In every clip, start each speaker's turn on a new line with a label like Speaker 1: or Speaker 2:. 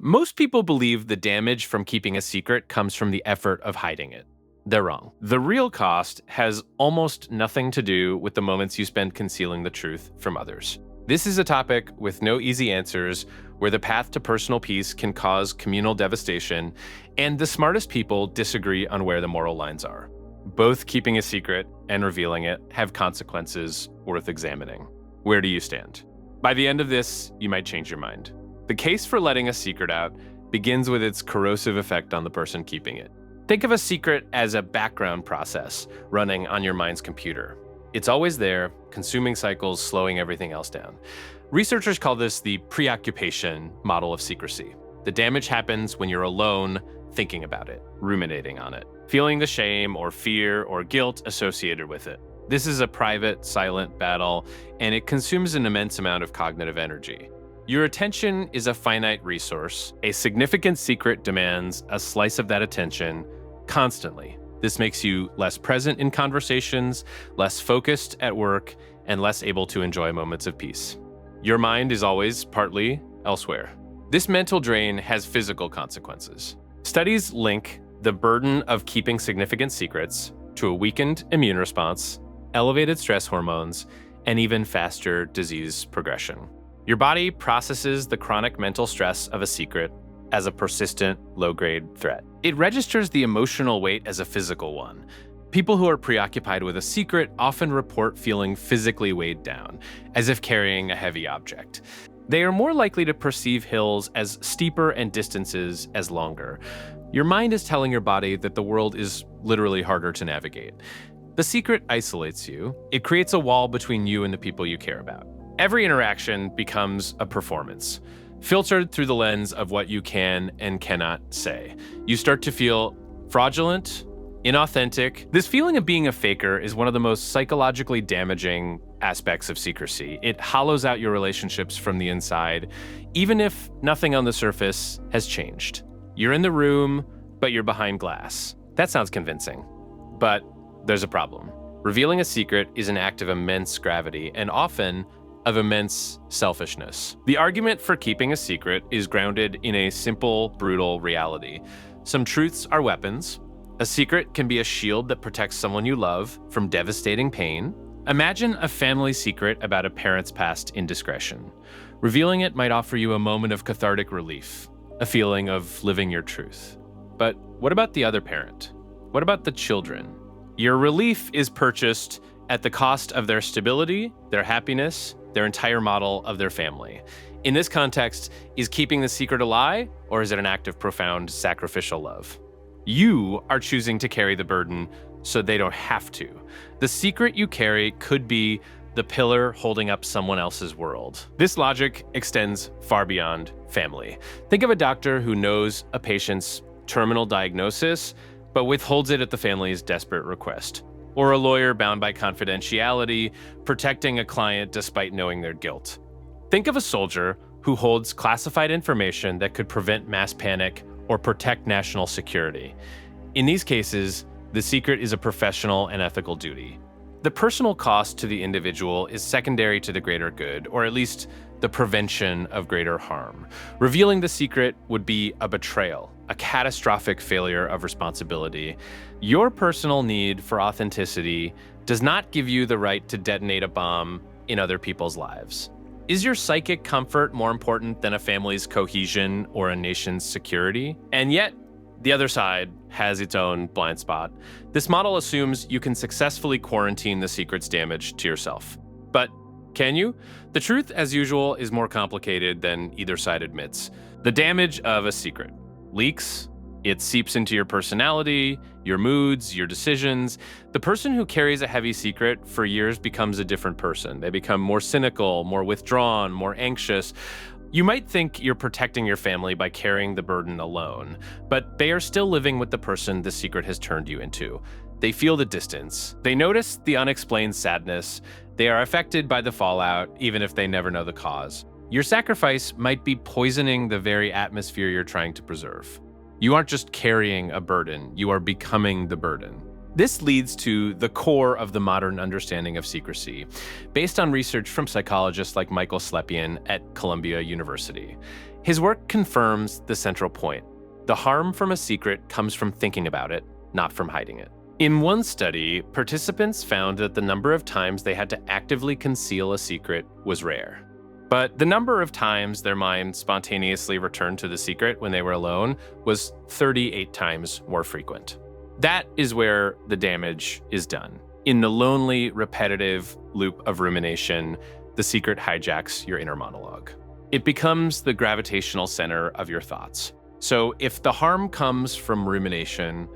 Speaker 1: Most people believe the damage from keeping a secret comes from the effort of hiding it. They're wrong. The real cost has almost nothing to do with the moments you spend concealing the truth from others. This is a topic with no easy answers, where the path to personal peace can cause communal devastation, and the smartest people disagree on where the moral lines are. Both keeping a secret and revealing it have consequences worth examining. Where do you stand? By the end of this, you might change your mind. The case for letting a secret out begins with its corrosive effect on the person keeping it. Think of a secret as a background process running on your mind's computer. It's always there, consuming cycles, slowing everything else down. Researchers call this the preoccupation model of secrecy. The damage happens when you're alone thinking about it, ruminating on it, feeling the shame or fear or guilt associated with it. This is a private, silent battle, and it consumes an immense amount of cognitive energy. Your attention is a finite resource. A significant secret demands a slice of that attention constantly. This makes you less present in conversations, less focused at work, and less able to enjoy moments of peace. Your mind is always partly elsewhere. This mental drain has physical consequences. Studies link the burden of keeping significant secrets to a weakened immune response, elevated stress hormones, and even faster disease progression. Your body processes the chronic mental stress of a secret as a persistent, low-grade threat. It registers the emotional weight as a physical one. People who are preoccupied with a secret often report feeling physically weighed down, as if carrying a heavy object. They are more likely to perceive hills as steeper and distances as longer. Your mind is telling your body that the world is literally harder to navigate. The secret isolates you. It creates a wall between you and the people you care about. Every interaction becomes a performance, filtered through the lens of what you can and cannot say. You start to feel fraudulent, inauthentic. This feeling of being a faker is one of the most psychologically damaging aspects of secrecy. It hollows out your relationships from the inside, even if nothing on the surface has changed. You're in the room, but you're behind glass. That sounds convincing, but there's a problem. Revealing a secret is an act of immense gravity and often of immense selfishness. The argument for keeping a secret is grounded in a simple, brutal reality. Some truths are weapons. A secret can be a shield that protects someone you love from devastating pain. Imagine a family secret about a parent's past indiscretion. Revealing it might offer you a moment of cathartic relief, a feeling of living your truth. But what about the other parent? What about the children? Your relief is purchased at the cost of their stability, their happiness, their entire model of their family. In this context, is keeping the secret a lie, or is it an act of profound sacrificial love? You are choosing to carry the burden so they don't have to. The secret you carry could be the pillar holding up someone else's world. This logic extends far beyond family. Think of a doctor who knows a patient's terminal diagnosis, but withholds it at the family's desperate request. Or a lawyer bound by confidentiality, protecting a client despite knowing their guilt. Think of a soldier who holds classified information that could prevent mass panic or protect national security. In these cases, the secret is a professional and ethical duty. The personal cost to the individual is secondary to the greater good, or at least the prevention of greater harm. Revealing the secret would be a betrayal, a catastrophic failure of responsibility. Your personal need for authenticity does not give you the right to detonate a bomb in other people's lives. Is your psychic comfort more important than a family's cohesion or a nation's security? And yet, the other side has its own blind spot. This model assumes you can successfully quarantine the secret's damage to yourself. But can you? The truth, as usual, is more complicated than either side admits. The damage of a secret leaks. It seeps into your personality, your moods, your decisions. The person who carries a heavy secret for years becomes a different person. They become more cynical, more withdrawn, more anxious. You might think you're protecting your family by carrying the burden alone, but they are still living with the person the secret has turned you into. They feel the distance. They notice the unexplained sadness. They are affected by the fallout, even if they never know the cause. Your sacrifice might be poisoning the very atmosphere you're trying to preserve. You aren't just carrying a burden, you are becoming the burden. This leads to the core of the modern understanding of secrecy, based on research from psychologists like Michael Slepian at Columbia University. His work confirms the central point. The harm from a secret comes from thinking about it, not from hiding it. In one study, participants found that the number of times they had to actively conceal a secret was rare. But the number of times their mind spontaneously returned to the secret when they were alone was 38 times more frequent. That is where the damage is done. In the lonely, repetitive loop of rumination, the secret hijacks your inner monologue. It becomes the gravitational center of your thoughts. So if the harm comes from rumination,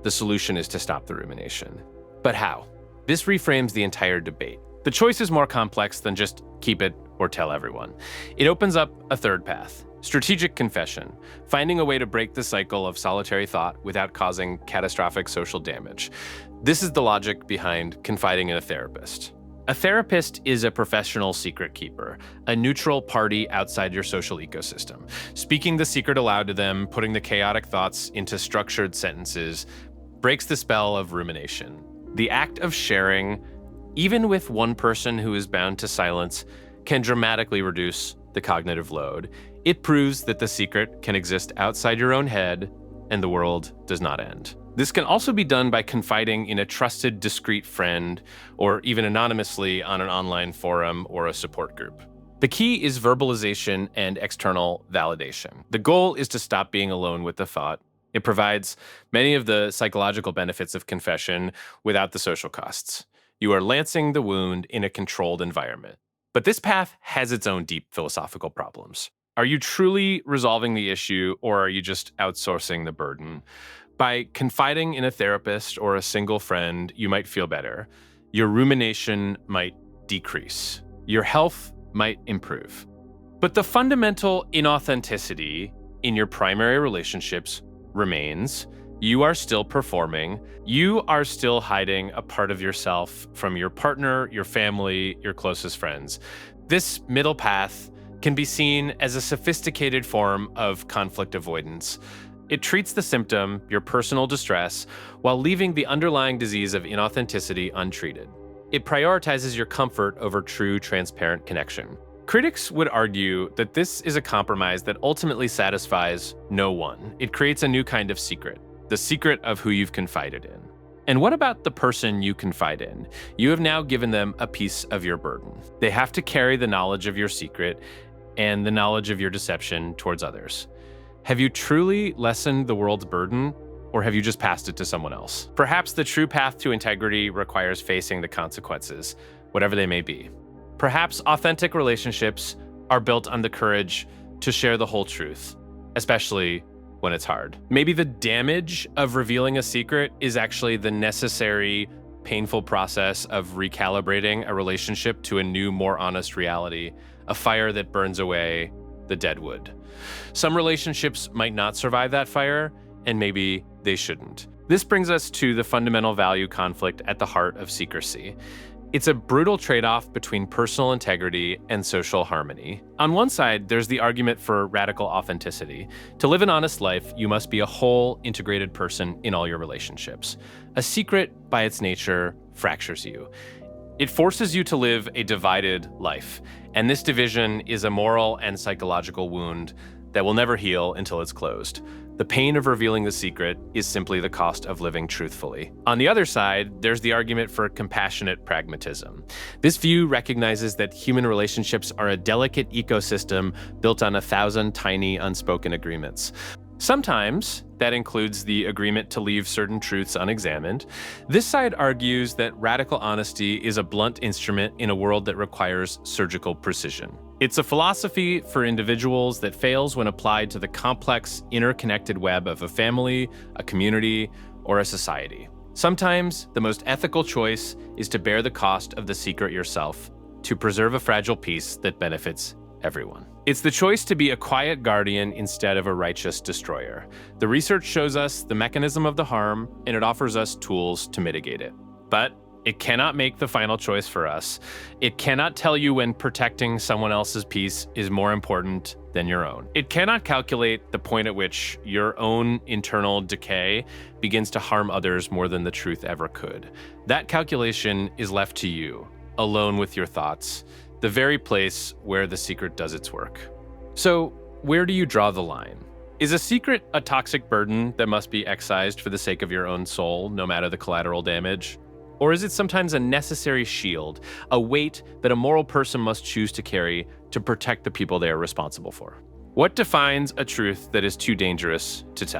Speaker 1: the solution is to stop the rumination. But how? This reframes the entire debate. The choice is more complex than just keep it or tell everyone. It opens up a third path: strategic confession, finding a way to break the cycle of solitary thought without causing catastrophic social damage. This is the logic behind confiding in a therapist. A therapist is a professional secret keeper, a neutral party outside your social ecosystem. Speaking the secret aloud to them, putting the chaotic thoughts into structured sentences, breaks the spell of rumination. The act of sharing, even with one person who is bound to silence, can dramatically reduce the cognitive load. It proves that the secret can exist outside your own head and the world does not end. This can also be done by confiding in a trusted, discreet friend, or even anonymously on an online forum or a support group. The key is verbalization and external validation. The goal is to stop being alone with the thought. It provides many of the psychological benefits of confession without the social costs. You are lancing the wound in a controlled environment. But this path has its own deep philosophical problems. Are you truly resolving the issue, or are you just outsourcing the burden? By confiding in a therapist or a single friend, you might feel better. Your rumination might decrease. Your health might improve. But the fundamental inauthenticity in your primary relationships remains. You are still performing. You are still hiding a part of yourself from your partner, your family, your closest friends. This middle path can be seen as a sophisticated form of conflict avoidance. It treats the symptom, your personal distress, while leaving the underlying disease of inauthenticity untreated. It prioritizes your comfort over true, transparent connection. Critics would argue that this is a compromise that ultimately satisfies no one. It creates a new kind of secret, the secret of who you've confided in. And what about the person you confide in? You have now given them a piece of your burden. They have to carry the knowledge of your secret and the knowledge of your deception towards others. Have you truly lessened the world's burden, or have you just passed it to someone else? Perhaps the true path to integrity requires facing the consequences, whatever they may be. Perhaps authentic relationships are built on the courage to share the whole truth, especially when it's hard. Maybe the damage of revealing a secret is actually the necessary, painful process of recalibrating a relationship to a new, more honest reality, a fire that burns away the dead wood. Some relationships might not survive that fire, and maybe they shouldn't. This brings us to the fundamental value conflict at the heart of secrecy. It's a brutal trade-off between personal integrity and social harmony. On one side, there's the argument for radical authenticity. To live an honest life, you must be a whole, integrated person in all your relationships. A secret, by its nature, fractures you. It forces you to live a divided life, and this division is a moral and psychological wound that will never heal until it's closed. The pain of revealing the secret is simply the cost of living truthfully. On the other side, there's the argument for compassionate pragmatism. This view recognizes that human relationships are a delicate ecosystem built on 1,000 tiny unspoken agreements. Sometimes that includes the agreement to leave certain truths unexamined. This side argues that radical honesty is a blunt instrument in a world that requires surgical precision. It's a philosophy for individuals that fails when applied to the complex, interconnected web of a family, a community, or a society. Sometimes the most ethical choice is to bear the cost of the secret yourself, to preserve a fragile peace that benefits everyone. It's the choice to be a quiet guardian instead of a righteous destroyer. The research shows us the mechanism of the harm, and it offers us tools to mitigate it. But It cannot make the final choice for us. It cannot tell you when protecting someone else's peace is more important than your own. It cannot calculate the point at which your own internal decay begins to harm others more than the truth ever could. That calculation is left to you, alone with your thoughts, the very place where the secret does its work. So, where do you draw the line? Is a secret a toxic burden that must be excised for the sake of your own soul, no matter the collateral damage? Or is it sometimes a necessary shield, a weight that a moral person must choose to carry to protect the people they are responsible for? What defines a truth that is too dangerous to tell?